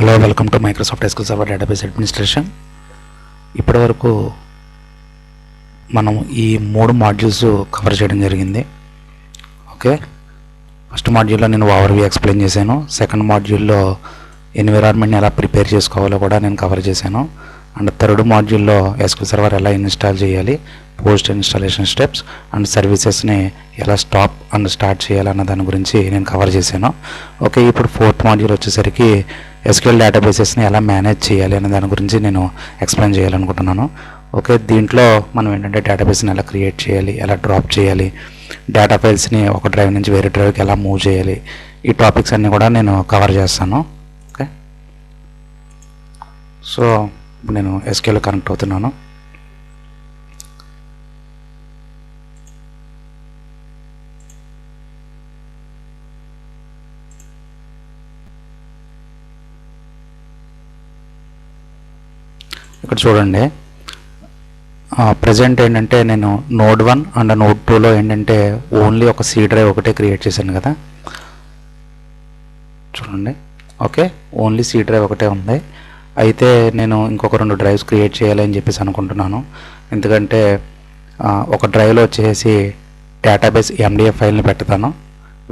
Hello, welcome to Microsoft SQL server database administration. ఇప్పటివరకు మనం ఈ 3 మాడ్యూల్స్ కవర్ చేయడం జరిగింది. ఓకే, ఫస్ట్ మాడ్యూల్లో నేను ఓవర్వ్యూ ఎక్స్ప్లెయిన్ చేశాను. సెకండ్ మాడ్యూల్లో ఎన్విరాన్మెంట్ని ఎలా ప్రిపేర్ చేసుకోవాలో కూడా నేను కవర్ చేశాను. అండ్ థర్డ్ మాడ్యూల్లో ఎస్క్యూఎల్ సర్వర్ ఎలా ఇన్స్టాల్ చేయాలి, పోస్ట్ ఇన్స్టాలేషన్ స్టెప్స్ అండ్ సర్వీసెస్ని ఎలా స్టాప్ అండ్ స్టార్ట్ చేయాలన్న దాని గురించి నేను కవర్ చేశాను. ఓకే, ఇప్పుడు ఫోర్త్ మాడ్యూల్ వచ్చేసరికి ఎస్క్యూఎల్ డేటాబేసెస్ని ఎలా మేనేజ్ చేయాలి అనే దాని గురించి నేను ఎక్స్ప్లెయిన్ చేయాలనుకుంటున్నాను. ఓకే, దీంట్లో మనం ఏంటంటే డేటాబేస్ని ఎలా క్రియేట్ చేయాలి, ఎలా డ్రాప్ చేయాలి, డేటా ఫైల్స్ని ఒక డ్రైవ్ నుంచి వేరే డ్రైవ్కి ఎలా మూవ్ చేయాలి, ఈ టాపిక్స్ అన్నీ కూడా నేను కవర్ చేస్తాను. ఓకే, సో నేను ఎస్క్యూఎల్ కనెక్ట్ అవుతున్నాను. ఇక్కడ చూడండి, ప్రజెంట్ ఏంటంటే నేను నోడ్ 1 అండ్ నోడ్ 2లో ఏంటంటే ఓన్లీ ఒక సి డ్రైవ్ ఒకటే క్రియేట్ చేశాను కదా. చూడండి, ఓకే, ఓన్లీ సి డ్రైవ్ ఒకటే ఉంది. అయితే నేను ఇంకొక 2 డ్రైవ్స్ క్రియేట్ చేయాలి అని చెప్పేసి అనుకుంటున్నాను. ఎందుకంటే ఒక డ్రైవ్లో వచ్చేసి డేటాబేస్ ఎండిఎఫ్ ఫైల్ని పెడతాను,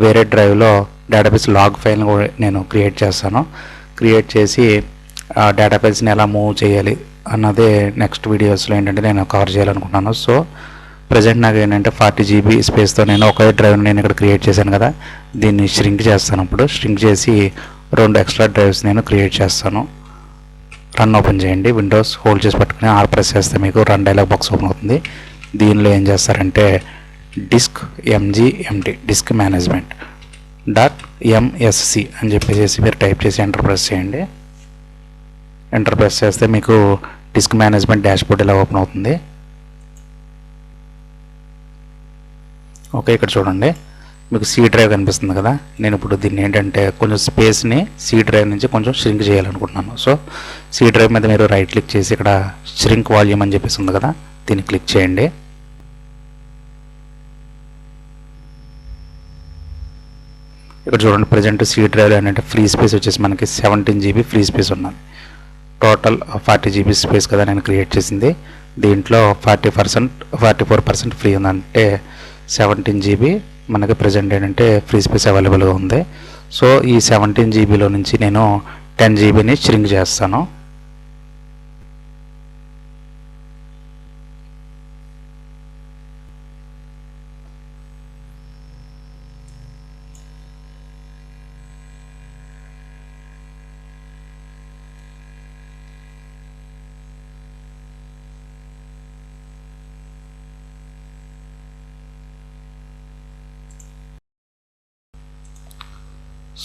వేరే డ్రైవ్లో డేటాబేస్ లాగ్ ఫైల్ని నేను క్రియేట్ చేస్తాను. క్రియేట్ చేసి డేటా ఫైల్స్ని ఎలా మూవ్ చేయాలి అన్నదే నెక్స్ట్ వీడియోస్లో ఏంటంటే నేను కవర్ చేయాలనుకుంటున్నాను. సో ప్రజెంట్ నాకు ఏంటంటే 40 GB స్పేస్తో నేను ఒకే డ్రైవ్ని నేను ఇక్కడ క్రియేట్ చేశాను కదా, దీన్ని ష్రింక్ చేస్తాను. ఇప్పుడు ష్రింక్ చేసి 2 ఎక్స్ట్రా డ్రైవ్స్ నేను క్రియేట్ చేస్తాను. రన్ ఓపెన్ చేయండి, విండోస్ హోల్డ్ చేసి పట్టుకుని ఆర్ ప్రెస్ చేస్తే మీకు రన్ డైలాగ్ బాక్స్ ఓపెన్ అవుతుంది. దీనిలో ఏం చేస్తారంటే disk MGMT disk management .msc అని చెప్పేసి మీరు టైప్ చేసి ఎంటర్ ప్రెస్ చేయండి. ఎంటర్ ప్రెస్ చేస్తే మీకు డిస్క్ మేనేజ్మెంట్ డాష్బోర్డ్ ఇలా ఓపెన్ అవుతుంది. ఓకే, ఇక్కడ చూడండి మీకు సి డ్రైవ్ కనిపిస్తుంది కదా. నేను ఇప్పుడు దీన్ని ఏంటంటే కొంచెం స్పేస్ని సి డ్రైవ్ నుంచి కొంచెం ష్రింక్ చేయాలనుకుంటున్నాను. సో సి డ్రైవ్ మీద మీరు రైట్ క్లిక్ చేసి ఇక్కడ ష్రింక్ వాల్యూమ్ అని చెప్పేసి ఉంది కదా, దీన్ని క్లిక్ చేయండి. ఇక్కడ చూడండి, ప్రజెంట్ సి డ్రైవ్లో ఏంటంటే ఫ్రీ స్పేస్ వచ్చేసి మనకి 17 GB ఫ్రీ స్పేస్ ఉన్నది. టోటల్ 40 GB స్పేస్ కదా నేను క్రియేట్ చేసింది. దీంట్లో 44% ఫ్రీ ఉందంటే 17 GB మనకి ప్రజెంట్ ఏంటంటే ఫ్రీ స్పేస్ అవైలబుల్గా ఉంది. సో ఈ 17 GBలో నుంచి నేను 10 GBని ష్రింక్ చేస్తాను.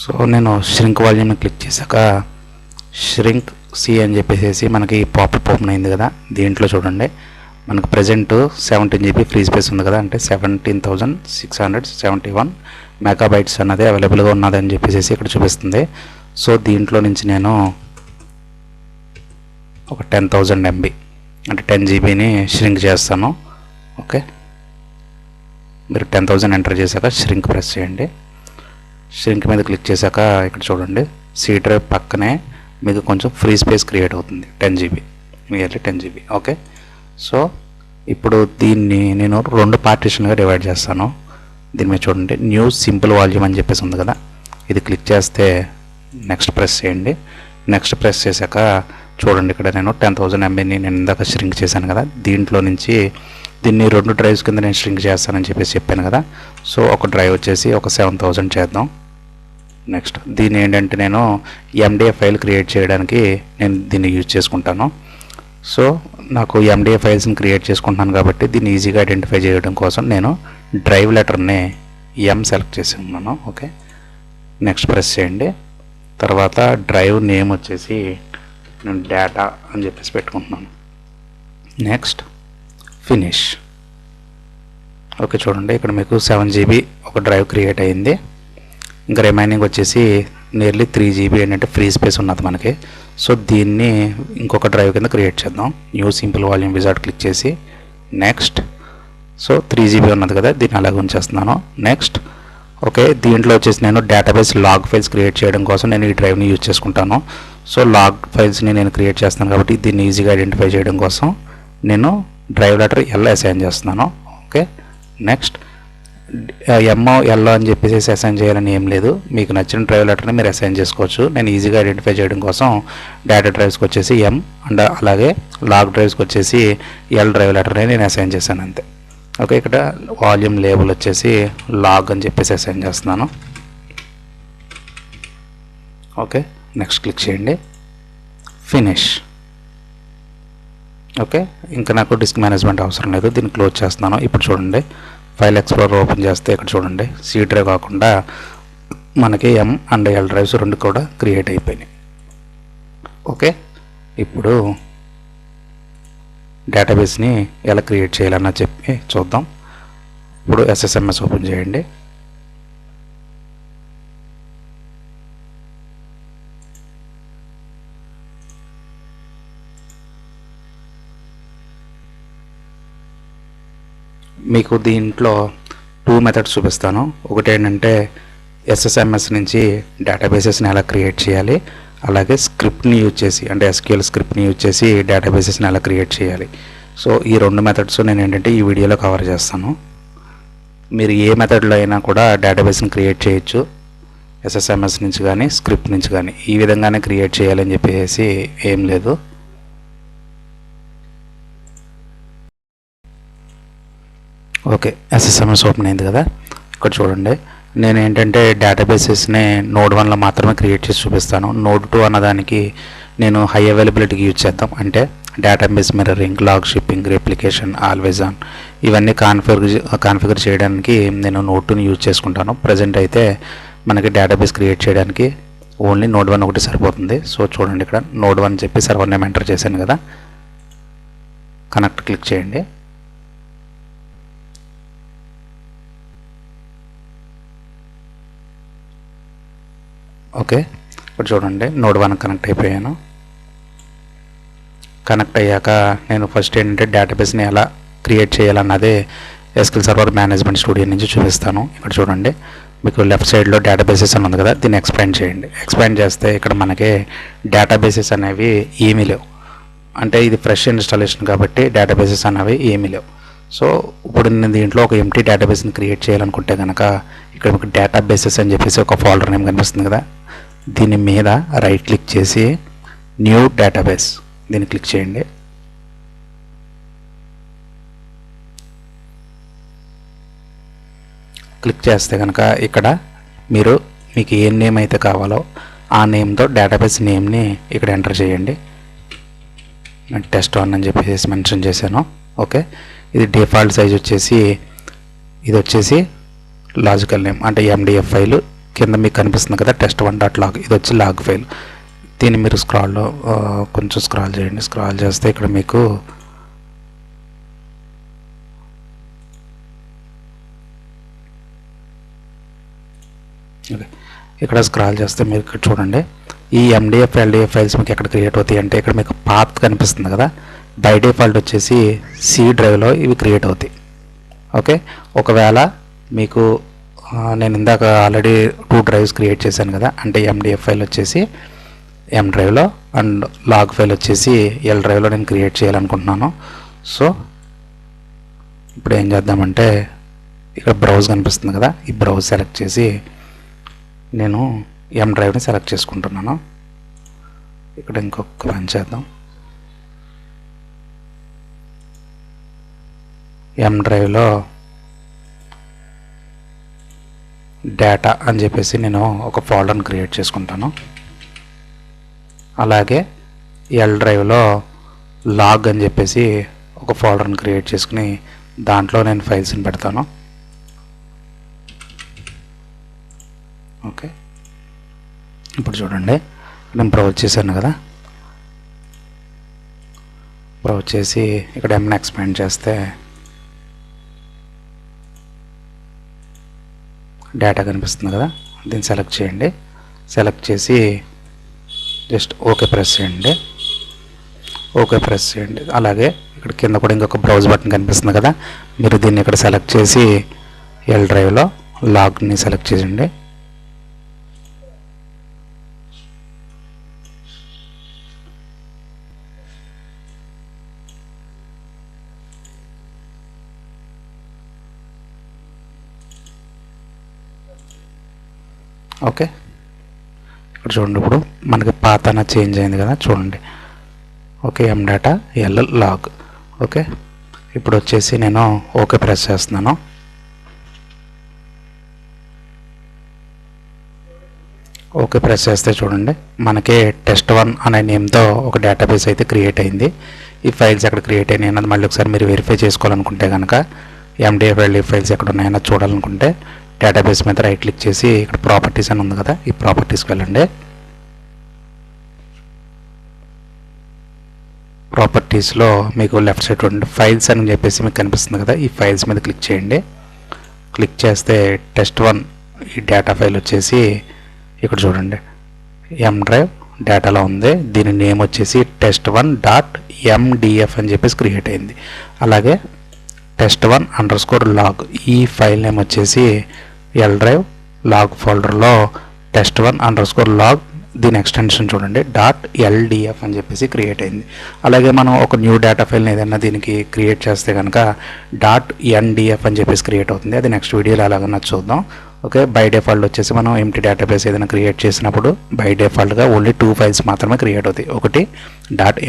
సో నేను ష్రింక్ వాల్యూమ్ని క్లిక్ చేశాక ష్రింక్ సి అని చెప్పేసి మనకి పాపప్ ఓపెన్ అయింది కదా. దీంట్లో చూడండి మనకు ప్రజెంట్ 17 GB ఫ్రీ స్పేస్ ఉంది కదా, అంటే 17,671 మెగాబైట్స్ అన్నది అవైలబుల్గా ఉన్నదని చెప్పేసి ఇక్కడ చూపిస్తుంది. సో దీంట్లో నుంచి నేను ఒక 10,000 MB అంటే 10 GBని ష్రింక్ చేస్తాను. ఓకే, మీరు 10,000 ఎంటర్ చేశాక ష్రింక్ ప్రెస్ చేయండి. ష్రింక్ మీద క్లిక్ చేశాక ఇక్కడ చూడండి సి డ్రైవ్ పక్కనే మీకు కొంచెం ఫ్రీ స్పేస్ క్రియేట్ అవుతుంది, 10 GB, nearly 10 GB. Okay, so ఇప్పుడు దీన్ని నేను 2 పార్టీషన్గా డివైడ్ చేస్తాను. దీని మీద చూడండి న్యూ సింపుల్ వాల్యూమ్ అని చెప్పేసి ఉంది కదా, ఇది క్లిక్ చేస్తే నెక్స్ట్ ప్రెస్ చేయండి. నెక్స్ట్ ప్రెస్ చేశాక చూడండి ఇక్కడ నేను 10,000 MBని నేను ఇందాక ష్రింక్ చేశాను కదా, దీంట్లో నుంచి దీన్ని 2 డ్రైవ్స్ కింద నేను ష్రింక్ చేస్తానని చెప్పేసి చెప్పాను కదా. సో ఒక డ్రైవ్ వచ్చేసి ఒక 7,000 చేద్దాం. నెక్స్ట్ దీన్ని ఏంటంటే నేను MDF ఫైల్ క్రియేట్ చేయడానికి నేను దీన్ని యూజ్ చేసుకుంటాను. సో నాకు MDF ఫైల్స్ని క్రియేట్ చేసుకుంటున్నాను కాబట్టి దీన్ని ఈజీగా ఐడెంటిఫై చేయడం కోసం నేను డ్రైవ్ లెటర్ని M సెలెక్ట్ చేసి ఉన్నాను. ఓకే, నెక్స్ట్ ప్రెస్ చేయండి. తర్వాత డ్రైవ్ నేమ్ వచ్చేసి నేను డేటా అని చెప్పేసి పెట్టుకుంటున్నాను. Next finish. ఓకే, చూడండి ఇక్కడ మీకు 7 GB ఒక డ్రైవ్ క్రియేట్ అయింది. ఇంకా రిమైనింగ్ వచ్చేసి నియర్లీ 3 GB ఏంటంటే ఫ్రీ స్పేస్ ఉన్నది మనకి. సో దీన్ని ఇంకొక డ్రైవ్ కింద క్రియేట్ చేద్దాం. New simple volume wizard click చేసి నెక్స్ట్. సో 3 GB ఉన్నది కదా, దీన్ని అలాగే ఉంచేస్తున్నాను. నెక్స్ట్ ఓకే, దీంట్లో వచ్చేసి నేను డేటాబేస్ లాగ్ ఫైల్స్ క్రియేట్ చేయడం కోసం నేను ఈ డ్రైవ్ని యూజ్ చేసుకుంటాను. సో లాగ్ ఫైల్స్ని నేను క్రియేట్ చేస్తాను కాబట్టి దీన్ని ఈజీగా ఐడెంటిఫై చేయడం కోసం నేను డ్రైవ్ లెటర్ ఎల్ అసైన్ చేస్తున్నాను. ఓకే, నెక్స్ట్ ఎంఓ ఎల్ అని చెప్పేసి అసైన్ చేయాలని ఏం లేదు, మీకు నచ్చిన డ్రైవ్ లెటర్ని మీరు అసైన్ చేసుకోవచ్చు. నేను ఈజీగా ఐడెంటిఫై చేయడం కోసం డేటా డ్రైవ్స్కి వచ్చేసి ఎం అండ్ అలాగే లాగ్ డ్రైవ్స్కి వచ్చేసి ఎల్ డ్రైవ్ లెటర్ని నేను అసైన్ చేశాను అంతే. ఓకే, ఇక్కడ వాల్యూమ్ లేబుల్ వచ్చేసి లాగ్ అని చెప్పేసి అసైన్ చేస్తున్నాను. ఓకే, నెక్స్ట్ క్లిక్ చేయండి, ఫినిష్. ఓకే, ఇంకా నాకు డిస్క్ మేనేజ్మెంట్ అవసరం లేదు, దీన్ని క్లోజ్ చేస్తున్నాను. ఇప్పుడు చూడండి, ఫైల్ ఎక్స్ప్లోరర్ ఓపెన్ చేస్తే ఇక్కడ చూడండి సి డ్రైవ్ కాకుండా మనకి ఎం అండ్ ఎల్ డ్రైవ్స్ రెండు కూడా క్రియేట్ అయిపోయినాయి. ఓకే, ఇప్పుడు డేటాబేస్ని ఎలా క్రియేట్ చేయాలన్నా చెప్పి చూద్దాం. ఇప్పుడు ఎస్ఎస్ఎంఎస్ ఓపెన్ చేయండి. మీకు దీంట్లో 2 మెథడ్స్ చూపిస్తాను. ఒకటి ఏంటంటే ఎస్ఎస్ఎంఎస్ నుంచి డేటాబేసెస్ని ఎలా క్రియేట్ చేయాలి, అలాగే స్క్రిప్ట్ని యూజ్ చేసి అంటే ఎస్క్యూఎల్ స్క్రిప్ట్ని యూజ్ చేసి డేటాబేసెస్ని ఎలా క్రియేట్ చేయాలి. సో ఈ 2 మెథడ్స్ నేను ఏంటంటే ఈ వీడియోలో కవర్ చేస్తాను. మీరు ఏ మెథడ్లో అయినా కూడా డేటాబేస్ని క్రియేట్ చేయొచ్చు, ఎస్ఎస్ఎంఎస్ నుంచి కానీ స్క్రిప్ట్ నుంచి కానీ. ఈ విధంగానే క్రియేట్ చేయాలని చెప్పేసి ఏం లేదు. ఓకే, ఎస్ఎస్ఎంఎస్ ఓపెన్ అయింది కదా. ఇక్కడ చూడండి, నేను ఏంటంటే డేటాబేసెస్ని నోడ్ 1లో మాత్రమే క్రియేట్ చేసి చూపిస్తాను. నోడ్ 2 అన్నదానికి నేను హై అవైలబిలిటీకి యూజ్ చేద్దాం. అంటే database mirroring, log shipping, replication, always on ఇవన్నీ కాన్ఫిగర్ చేయడానికి నేను నోడ్ 2ని యూజ్ చేసుకుంటాను. ప్రజెంట్ అయితే మనకి డేటాబేస్ క్రియేట్ చేయడానికి ఓన్లీ నోడ్ 1 ఒకటి సరిపోతుంది. సో చూడండి, ఇక్కడ నోడ్ 1 చెప్పి సర్వర్ నేమ్ ఎంటర్ చేశాను కదా, కనెక్ట్ క్లిక్ చేయండి. ఓకే, ఇప్పుడు చూడండి నోడ్ 1 కనెక్ట్ అయిపోయాను. కనెక్ట్ అయ్యాక నేను ఫస్ట్ ఏంటంటే డేటాబేస్ని ఎలా క్రియేట్ చేయాలన్నదే ఎస్క్యూఎల్ సర్వర్ మేనేజ్మెంట్ స్టూడియో నుంచి చూపిస్తాను. ఇక్కడ చూడండి, మీకు లెఫ్ట్ సైడ్లో డేటాబేసెస్ అని ఉంది కదా, దీన్ని ఎక్స్పాండ్ చేయండి. ఎక్స్పాండ్ చేస్తే ఇక్కడ మనకి డేటాబేసెస్ అనేవి ఏమీ లేవు. అంటే ఇది ఫ్రెష్ ఇన్స్టాలేషన్ కాబట్టి డేటాబేసెస్ అనేవి ఏమీ లేవు. సో ఇప్పుడు నేను దీంట్లో ఒక ఎంటీ డేటాబేస్ని క్రియేట్ చేయాలనుకుంటే కనుక ఇక్కడ మీకు డేటాబేసెస్ అని చెప్పేసి ఒక ఫోల్డర్ నేమ్ కనిపిస్తుంది కదా, దీని మీద రైట్ క్లిక్ చేసి న్యూ డేటాబేస్ దీన్ని క్లిక్ చేయండి. క్లిక్ చేస్తే కనుక ఇక్కడ మీకు ఏ నేమ్ అయితే కావాలో ఆ నేమ్తో డేటాబేస్ నేమ్ని ఇక్కడ ఎంటర్ చేయండి. నేను test1 అని చెప్పేసి మెన్షన్ చేశాను. ఓకే, ఇది డిఫాల్ట్ సైజ్ వచ్చేసి ఇది వచ్చేసి లాజికల్ నేమ్ అంటే ఎండిఎఫ్ ఫైల్. కింద మీకు కనిపిస్తుంది కదా test1.log, ఇది వచ్చి లాగ్ ఫైల్. దీన్ని మీరు కొంచెం స్క్రాల్ చేయండి. స్క్రాల్ చేస్తే ఇక్కడ మీకు ఇక్కడ స్క్రాల్ చేస్తే మీరు ఇక్కడ చూడండి, ఈ ఎండిఎఫ్ ఎల్డిఎఫ్ ఫైల్స్ మీకు ఎక్కడ క్రియేట్ అవుతాయి అంటే ఇక్కడ మీకు పాత్ కనిపిస్తుంది కదా, బై డిఫాల్ట్ వచ్చేసి సి డ్రైవ్లో ఇవి క్రియేట్ అవుతాయి. ఓకే, ఒకవేళ మీకు నేను ఇందాక ఆల్రెడీ 2 డ్రైవ్స్ క్రియేట్ చేశాను కదా, అంటే ఎండిఎఫ్ ఫైల్ వచ్చేసి ఎం డ్రైవ్లో అండ్ లాగ్ ఫైల్ వచ్చేసి ఎల్ డ్రైవ్లో నేను క్రియేట్ చేయాలనుకుంటున్నాను. సో ఇప్పుడు ఏం చేద్దామంటే ఇక్కడ బ్రౌజ్ కనిపిస్తుంది కదా, ఈ బ్రౌజ్ సెలెక్ట్ చేసి నేను ఎం డ్రైవ్ని సెలెక్ట్ చేసుకుంటున్నాను. ఇక్కడ ఇంకొక రన్ చేద్దాం. ఎం డ్రైవ్లో డేటా అని చెప్పేసి నేను ఒక ఫోల్డర్ని క్రియేట్ చేసుకుంటాను. అలాగే ఎల్ డ్రైవ్లో లాగ్ అని చెప్పేసి ఒక ఫోల్డర్ని క్రియేట్ చేసుకుని దాంట్లో నేను ఫైల్స్ని పెడతాను. ఓకే, ఇప్పుడు చూడండి నేను బ్రౌజ్ చేశాను కదా, బ్రౌజ్ చేసి ఇక్కడ ఎంని ఎక్స్పాండ్ చేస్తే డేటా కనిపిస్తుంది కదా, దీన్ని సెలెక్ట్ చేయండి. సెలెక్ట్ చేసి జస్ట్ ఓకే ప్రెస్ చేయండి. ఓకే ప్రెస్ చేయండి. అలాగే ఇక్కడ కింద కూడా ఇంకొక బ్రౌజ్ బటన్ కనిపిస్తుంది కదా, మీరు దీన్ని ఇక్కడ సెలెక్ట్ చేసి ఎల్ డ్రైవ్లో లాగ్ని సెలెక్ట్ చేయండి. ఓకే, ఇక్కడ చూడండి, ఇప్పుడు మనకి పాత్ అనేది చేంజ్ అయింది కదా, చూడండి. ఓకే, ఎం డేటా ఎల్ లాగ్. ఓకే, ఇప్పుడు వచ్చేసి నేను ఓకే ప్రెస్ చేస్తున్నాను. ఓకే ప్రెస్ చేస్తే చూడండి, మనకి test1 అనే నేమ్తో ఒక డేటాబేస్ అయితే క్రియేట్ అయింది. ఈ ఫైల్స్ ఎక్కడ క్రియేట్ అయినాయి అన్నది మళ్ళీ ఒకసారి మీరు వెరిఫై చేసుకోవాలనుకుంటే కనుక MDF ఫైల్స్ ఎక్కడ ఉన్నాయన్నా చూడాలనుకుంటే డేటాబేస్ మీద రైట్ క్లిక్ చేసి ఇక్కడ ప్రాపర్టీస్ అని ఉంది కదా, ఈ ప్రాపర్టీస్కి వెళ్ళండి. ప్రాపర్టీస్లో మీకు లెఫ్ట్ సైడ్ చూడండి ఫైల్స్ అని చెప్పేసి మీకు కనిపిస్తుంది కదా, ఈ ఫైల్స్ మీద క్లిక్ చేయండి. క్లిక్ చేస్తే test1 ఈ డేటా ఫైల్ వచ్చేసి ఇక్కడ చూడండి ఎం డ్రైవ్ డేటాలో ఉంది. దీని నేమ్ వచ్చేసి test1.mdf అని చెప్పేసి క్రియేట్ అయింది. అలాగే test1_log ఈ ఫైల్ నేమ్ వచ్చేసి ఎల్ డ్రైవ్ లాగ్ ఫోల్డర్లో test1_log దీని ఎక్స్టెన్షన్ చూడండి .ldf అని చెప్పేసి క్రియేట్ అయింది. అలాగే మనం ఒక న్యూ డేటా ఫైల్ని ఏదైనా దీనికి క్రియేట్ చేస్తే కనుక .ndf అని చెప్పేసి క్రియేట్ అవుతుంది. అది నెక్స్ట్ వీడియోలో అలాగన్నా చూద్దాం. ఓకే, బై డిఫాల్ట్ వచ్చేసి మనం ఎంటీ డేటాబేస్ ఏదైనా క్రియేట్ చేసినప్పుడు బై డిఫాల్ట్గా ఓన్లీ 2 ఫైల్స్ మాత్రమే క్రియేట్ అవుతాయి. ఒకటి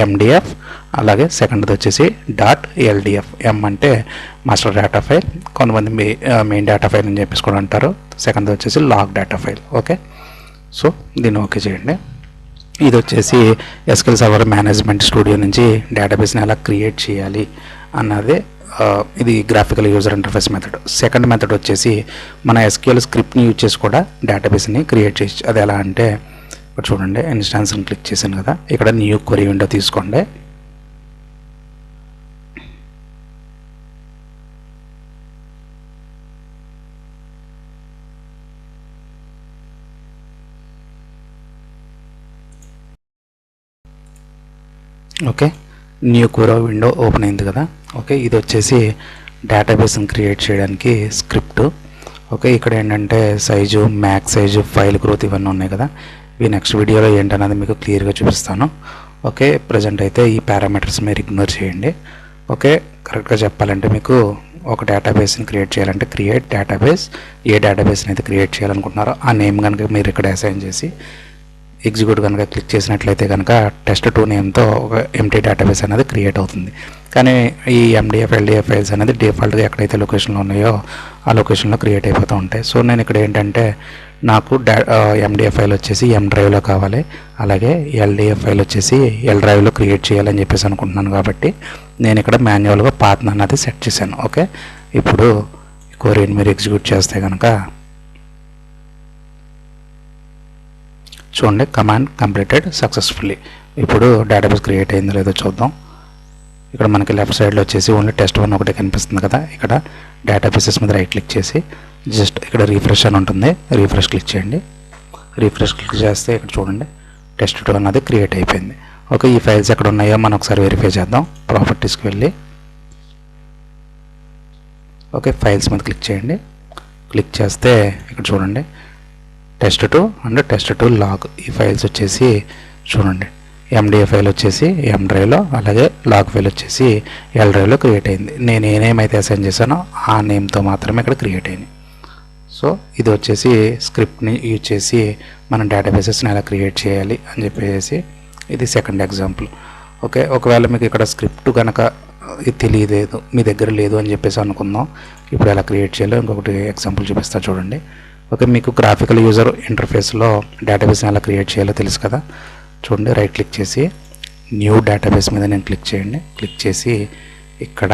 .mdf, అలాగే సెకండ్ది వచ్చేసి .ldf. ఎం అంటే మాస్టర్ డేటా ఫైల్, కొంతమంది మెయిన్ డేటా ఫైల్ అని చెప్పేసి కూడా అంటారు. సెకండ్ది వచ్చేసి log data file. Okay, so దీన్ని ఓకే చేయండి. ఇది వచ్చేసి SQL సర్వర్ మేనేజ్మెంట్ స్టూడియో నుంచి డేటాబేస్ని ఎలా క్రియేట్ చేయాలి అన్నది. ఇది graphical user interface method. Second method వచ్చేసి మన SQL స్క్రిప్ట్ని యూజ్ చేసి కూడా డేటాబేస్ని క్రియేట్ చేయొచ్చు. అది ఎలా అంటే ఇక్కడ చూడండి, ఇన్స్టాన్స్ని క్లిక్ చేశాను కదా, ఇక్కడ న్యూ క్వరీ విండో తీసుకోండి. Okay, new query window open అయింది కదా. ఓకే, ఇది వచ్చేసి డేటాబేస్ని క్రియేట్ చేయడానికి స్క్రిప్ట్. ఓకే, ఇక్కడ ఏంటంటే size, max size, file growth ఇవన్నీ ఉన్నాయి కదా. ఇవి నెక్స్ట్ వీడియోలో ఏంటన్నది మీకు క్లియర్గా చూపిస్తాను. ఓకే, ప్రజెంట్ అయితే ఈ పారామీటర్స్ మీరు ఇగ్నోర్ చేయండి. ఓకే, కరెక్ట్గా చెప్పాలంటే మీకు ఒక డేటాబేస్ని క్రియేట్ చేయాలంటే క్రియేట్ డేటాబేస్, ఏ డేటాబేస్ని అయితే క్రియేట్ చేయాలనుకుంటున్నారో ఆ నేమ్ కనుక మీరు ఇక్కడ అసైన్ చేసి ఎగ్జిక్యూట్ కనుక క్లిక్ చేసినట్లయితే కనుక test2 నేమ్తో ఒక ఎంటీ డేటాబేస్ అనేది క్రియేట్ అవుతుంది. కానీ ఈ MDF LDF ఫైల్స్ అనేది డిఫాల్ట్గా ఎక్కడైతే లొకేషన్లో ఉన్నాయో ఆ లొకేషన్లో క్రియేట్ అయిపోతూ ఉంటాయి. సో నేను ఇక్కడ ఏంటంటే నాకు MDF ఫైల్ వచ్చేసి M డ్రైవ్లో కావాలి, అలాగే LDF ఫైల్ వచ్చేసి L డ్రైవ్లో క్రియేట్ చేయాలని చెప్పేసి అనుకుంటున్నాను. కాబట్టి నేను ఇక్కడ మాన్యువల్గా పాత్ అన్నది సెట్ చేశాను. ఓకే, ఇప్పుడు క్వరీని మీరు ఎగ్జిక్యూట్ చేస్తే కనుక చూడండి, కమాండ్ కంప్లీటెడ్ సక్సెస్ఫుల్లీ. ఇప్పుడు డేటాబేస్ క్రియేట్ అయిందో లేదో చూద్దాం. ఇక్కడ మనకి లెఫ్ట్ సైడ్లో వచ్చేసి ఓన్లీ test1 ఒకటే కనిపిస్తుంది కదా. ఇక్కడ డేటాబేసెస్ మీద రైట్ క్లిక్ చేసి జస్ట్ ఇక్కడ రీఫ్రెష్ అని ఉంటుంది, రీఫ్రెష్ క్లిక్ చేయండి. రీఫ్రెష్ క్లిక్ చేస్తే ఇక్కడ చూడండి test2 అన్నది క్రియేట్ అయిపోయింది. ఓకే, ఈ ఫైల్స్ ఎక్కడ ఉన్నాయో మనం ఒకసారి వెరిఫై చేద్దాం. ప్రాపర్టీస్కి వెళ్ళి ఓకే ఫైల్స్ మీద క్లిక్ చేయండి. క్లిక్ చేస్తే ఇక్కడ చూడండి test2 అండ్ test2 లాగ్ ఈ ఫైల్స్ వచ్చేసి చూడండి MDF ఫైల్ వచ్చేసి M డ్రైవ్లో, అలాగే లాగ్ ఫైల్ వచ్చేసి L డ్రైవ్లో క్రియేట్ అయింది. నేను ఏ నేమ్ అయితే అసైన్ చేశానో ఆ నేమ్తో మాత్రమే ఇక్కడ క్రియేట్ అయింది. సో ఇది వచ్చేసి స్క్రిప్ట్ని యూజ్ చేసి మనం డేటాబేసెస్ని ఎలా క్రియేట్ చేయాలి అని చెప్పేసి ఇది సెకండ్ ఎగ్జాంపుల్. ఓకే, ఒకవేళ మీకు ఇక్కడ స్క్రిప్ట్ కనుక ఇది తెలియలేదు, మీ దగ్గర లేదు అని చెప్పేసి అనుకుందాం. ఇప్పుడు ఎలా క్రియేట్ చేయాలో ఇంకొకటి ఎగ్జాంపుల్ చూపిస్తా చూడండి. ఓకే, మీకు గ్రాఫికల్ యూజర్ ఇంటర్ఫేస్లో డేటాబేస్ని ఎలా క్రియేట్ చేయాలో తెలుసు కదా. చూడండి, రైట్ క్లిక్ చేసి న్యూ డేటాబేస్ మీద నేను క్లిక్ చేయండి. క్లిక్ చేసి ఇక్కడ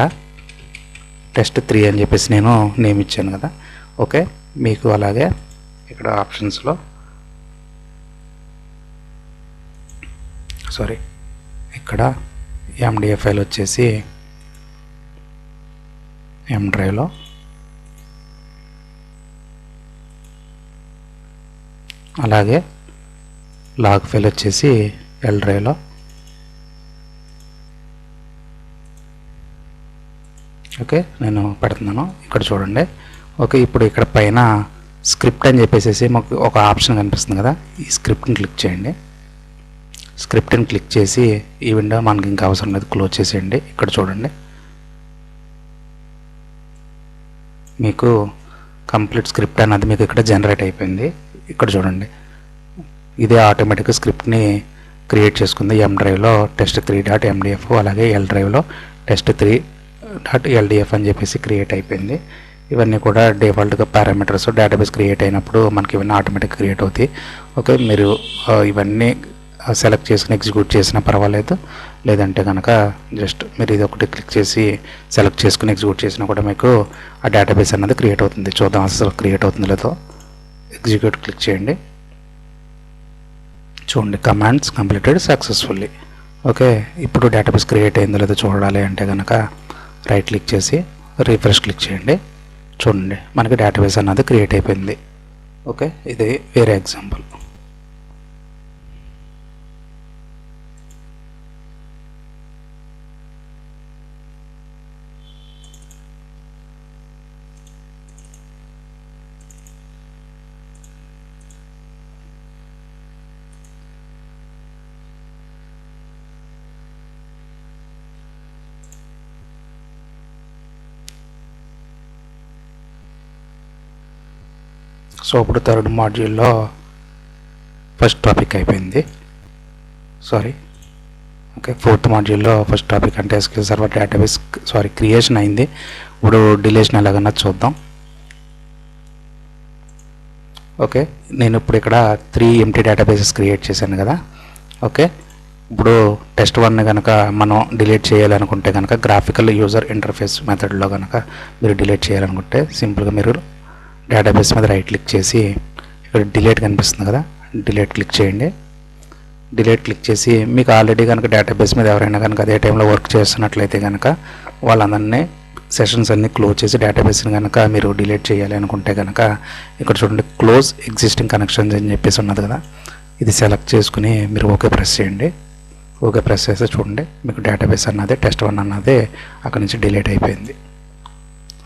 test3 అని చెప్పేసి నేను నేమ్ ఇచ్చాను కదా. ఓకే, మీకు అలాగే ఇక్కడ ఆప్షన్స్లో ఇక్కడ MDF ఫైల్ వచ్చేసి M డ్రైవ్లో, అలాగే లాగ్ ఫైల్ వచ్చేసి L డ్రైవ్లో, ఓకే నేను పెడుతున్నాను. ఇక్కడ చూడండి. ఓకే, ఇప్పుడు ఇక్కడ పైన స్క్రిప్ట్ అని చెప్పేసి మాకు ఒక ఆప్షన్ కనిపిస్తుంది కదా, ఈ స్క్రిప్ట్ని క్లిక్ చేయండి. స్క్రిప్ట్ని క్లిక్ చేసి ఈ విండో మనకి ఇంకా అవసరం లేదు, క్లోజ్ చేసేయండి. ఇక్కడ చూడండి, మీకు కంప్లీట్ స్క్రిప్ట్ అనేది మీకు ఇక్కడ జనరేట్ అయిపోయింది. ఇక్కడ చూడండి, ఇదే ఆటోమేటిక్గా స్క్రిప్ట్ని క్రియేట్ చేసుకుంది. ఎం డ్రైవ్లో test3.mdf, అలాగే ఎల్ డ్రైవ్లో test3.ldf అని చెప్పేసి క్రియేట్ అయిపోయింది. ఇవన్నీ కూడా డిఫాల్ట్గా పారామీటర్స్ డేటాబేస్ క్రియేట్ అయినప్పుడు మనకి ఇవన్నీ ఆటోమేటిక్గా క్రియేట్ అవుతాయి. ఓకే, మీరు ఇవన్నీ సెలెక్ట్ చేసుకుని ఎగ్జిక్యూట్ చేసినా పర్వాలేదు, లేదంటే కనుక జస్ట్ మీరు ఇది ఒకటి క్లిక్ చేసి సెలెక్ట్ చేసుకుని ఎగ్జిక్యూట్ చేసినా కూడా మీకు ఆ డేటాబేస్ అన్నది క్రియేట్ అవుతుంది. చూద్దాం అసలు క్రియేట్ అవుతుంది లేదో. ఎగ్జిక్యూట్ క్లిక్ చేయండి. చూడండి, కమాండ్స్ కంప్లీటెడ్ సక్సెస్ఫుల్లీ. ఓకే, ఇప్పుడు డేటాబేస్ క్రియేట్ అయిందో లేదో చూడాలి అంటే కనుక రైట్ క్లిక్ చేసి రిఫ్రెష్ క్లిక్ చేయండి. చూడండి, మనకి డేటాబేస్ అన్నది క్రియేట్ అయిపోయింది. ఓకే, ఇది వేరే ఎగ్జాంపుల్. సో ఇప్పుడు థర్డ్ మాడ్యూల్లో ఫస్ట్ టాపిక్ అయిపోయింది. ఓకే, ఫోర్త్ మాడ్యూల్లో ఫస్ట్ టాపిక్ అంటే SQL సర్వర్ డేటాబేస్ క్రియేషన్ అయింది. ఇప్పుడు డిలీషన్ ఎలాగన్నా చూద్దాం. ఓకే, నేను ఇప్పుడు ఇక్కడ 3 ఎంప్టీ డేటాబేసెస్ క్రియేట్ చేశాను కదా. ఓకే, ఇప్పుడు test1 కనుక మనం డిలీట్ చేయాలనుకుంటే కనుక గ్రాఫికల్ యూజర్ ఇంటర్ఫేస్ మెథడ్లో కనుక మీరు డిలీట్ చేయాలనుకుంటే సింపుల్గా మీరు డేటాబేస్ మీద రైట్ క్లిక్ చేసి ఇక్కడ డిలీట్ కనిపిస్తుంది కదా, డిలీట్ క్లిక్ చేయండి. డిలీట్ క్లిక్ చేసి మీకు ఆల్రెడీ కనుక డేటాబేస్ మీద ఎవరైనా కనుక అదే టైంలో వర్క్ చేస్తున్నట్లయితే కనుక వాళ్ళందరినీ సెషన్స్ అన్నీ క్లోజ్ చేసి డేటాబేస్ని కనుక మీరు డిలీట్ చేయాలి అనుకుంటే కనుక ఇక్కడ చూడండి, క్లోజ్ ఎగ్జిస్టింగ్ కనెక్షన్స్ అని చెప్పేసి ఉన్నది కదా, ఇది సెలెక్ట్ చేసుకుని మీరు ఓకే ప్రెస్ చేయండి. ఓకే ప్రెస్ చేస్తే చూడండి, మీకు డేటాబేస్ అన్నది test1 అన్నది అక్కడి నుంచి డిలీట్ అయిపోయింది.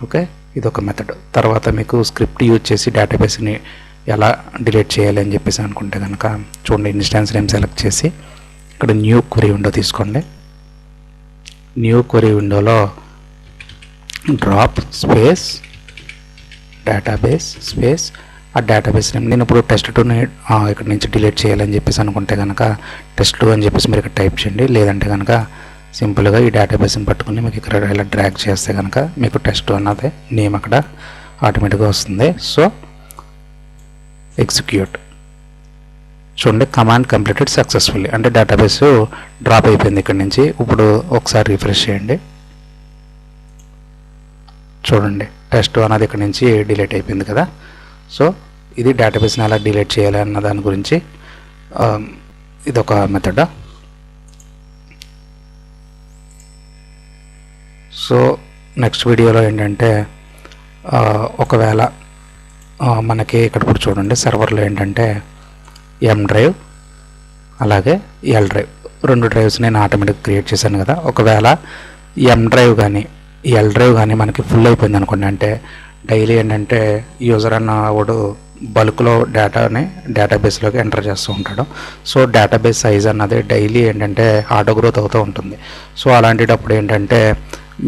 ఓకే, ఇది ఒక మెథడ్. తర్వాత మీకు స్క్రిప్ట్ యూజ్ చేసి డేటాబేస్ని ఎలా డిలీట్ చేయాలి అని చెప్పేసి అనుకుంటే కనుక చూడండి, ఇన్స్టాన్స్ నేమ్ సెలెక్ట్ చేసి ఇక్కడ న్యూ క్వరీ విండో తీసుకోండి. న్యూ క్వరీ విండోలో డ్రాప్ స్పేస్ డేటాబేస్ స్పేస్ ఆ డేటాబేస్ నేమ్ నేను ఇప్పుడు test2ని ఇక్కడ నుంచి డిలీట్ చేయాలని చెప్పేసి అనుకుంటే కనుక test2 అని చెప్పేసి మీరు ఇక్కడ టైప్ చేయండి. లేదంటే కనుక సింపుల్గా ఈ డేటాబేస్ని పట్టుకుని మీకు ఇక్కడ ఇలా డ్రాగ్ చేస్తే కనుక మీకు test2 అన్నది నేమ్ అక్కడ ఆటోమేటిక్గా వస్తుంది. So execute. చూడండి, కమాండ్ కంప్లీటెడ్ సక్సెస్ఫుల్లీ, అంటే డేటాబేస్ డ్రాప్ అయిపోయింది ఇక్కడ నుంచి. ఇప్పుడు ఒకసారి రిఫ్రెష్ చేయండి. చూడండి, test2 అన్నది ఇక్కడ నుంచి డిలీట్ అయిపోయింది కదా. సో ఇది డేటాబేస్ని ఎలా డిలీట్ చేయాలి అన్న దాని గురించి ఇదొక మెథడ్. సో నెక్స్ట్ వీడియోలో ఏంటంటే ఒకవేళ మనకి ఇక్కడ ఇప్పుడు చూడండి, సర్వర్లో ఏంటంటే ఎం డ్రైవ్ అలాగే ఎల్ డ్రైవ్ 2 డ్రైవ్స్ నేను ఆటోమేటిక్గా క్రియేట్ చేశాను కదా. ఒకవేళ ఎం డ్రైవ్ కానీ ఎల్ డ్రైవ్ కానీ మనకి ఫుల్ అయిపోయింది అనుకోండి, అంటే డైలీ ఏంటంటే యూజర్ అన్న వాడు బల్క్లో డేటాబేస్లోకి ఎంటర్ చేస్తూ ఉంటాడు. సో డేటాబేస్ సైజ్ అన్నది డైలీ ఏంటంటే ఆటో గ్రోత్ అవుతూ ఉంటుంది. సో అలాంటిటప్పుడు ఏంటంటే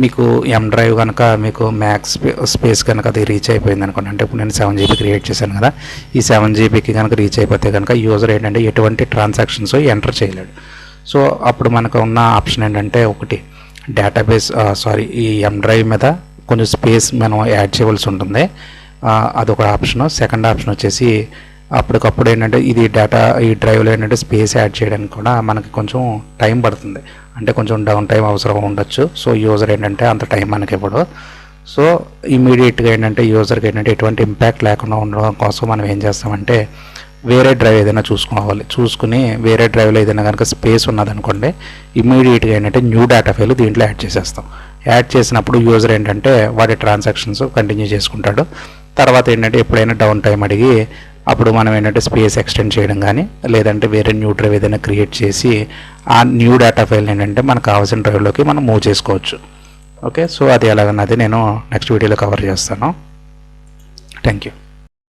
మీకు ఎం డ్రైవ్ కనుక మీకు మ్యాక్స్ స్పేస్ కనుక అది రీచ్ అయిపోయింది అనుకోండి, అంటే ఇప్పుడు నేను 7 GB క్రియేట్ చేశాను కదా, ఈ 7 GBకి కనుక రీచ్ అయిపోతే కనుక యూజర్ ఏంటంటే ఎటువంటి ట్రాన్సాక్షన్స్ ఎంటర్ చేయలేడు. సో అప్పుడు మనకు ఉన్న ఆప్షన్ ఏంటంటే ఒకటి డేటాబేస్ ఈ ఎం డ్రైవ్ మీద కొంచెం స్పేస్ మనం యాడ్ చేయవలసి ఉంటుంది, అదొక ఆప్షన్. సెకండ్ ఆప్షన్ వచ్చేసి అప్పటికప్పుడు ఏంటంటే ఈ డ్రైవ్లో ఏంటంటే స్పేస్ యాడ్ చేయడానికి కూడా మనకి కొంచెం టైం పడుతుంది, అంటే కొంచెం డౌన్ టైం అవసరం ఉండొచ్చు. సో యూజర్ ఏంటంటే అంత టైం మనకి ఇవ్వడు. సో ఇమీడియట్గా ఏంటంటే యూజర్కి ఏంటంటే ఎటువంటి ఇంపాక్ట్ లేకుండా ఉండడం కోసం మనం ఏం చేస్తామంటే వేరే డ్రైవ్ ఏదైనా చూసుకుని వేరే డ్రైవ్లో ఏదైనా కనుక స్పేస్ ఉన్నదనుకోండి, ఇమీడియట్గా ఏంటంటే న్యూ డేటా ఫైల్ దీంట్లో యాడ్ చేసేస్తాం. యాడ్ చేసినప్పుడు యూజర్ ఏంటంటే వాటి ట్రాన్సాక్షన్స్ కంటిన్యూ చేసుకుంటాడు. తర్వాత ఏంటంటే ఎప్పుడైనా డౌన్ టైం అడిగి అప్పుడు మనం ఏంటంటే స్పేస్ ఎక్స్టెండ్ చేయడం కానీ లేదంటే వేరే న్యూ డ్రైవ్ ఏదైనా క్రియేట్ చేసి ఆ న్యూ డేటా ఫైల్ ఏంటంటే మనకు కావాల్సిన డ్రైవ్లోకి మనం మూవ్ చేసుకోవచ్చు. ఓకే, సో అది ఎలాగన్నది నేను నెక్స్ట్ వీడియోలో కవర్ చేస్తాను. Thank you.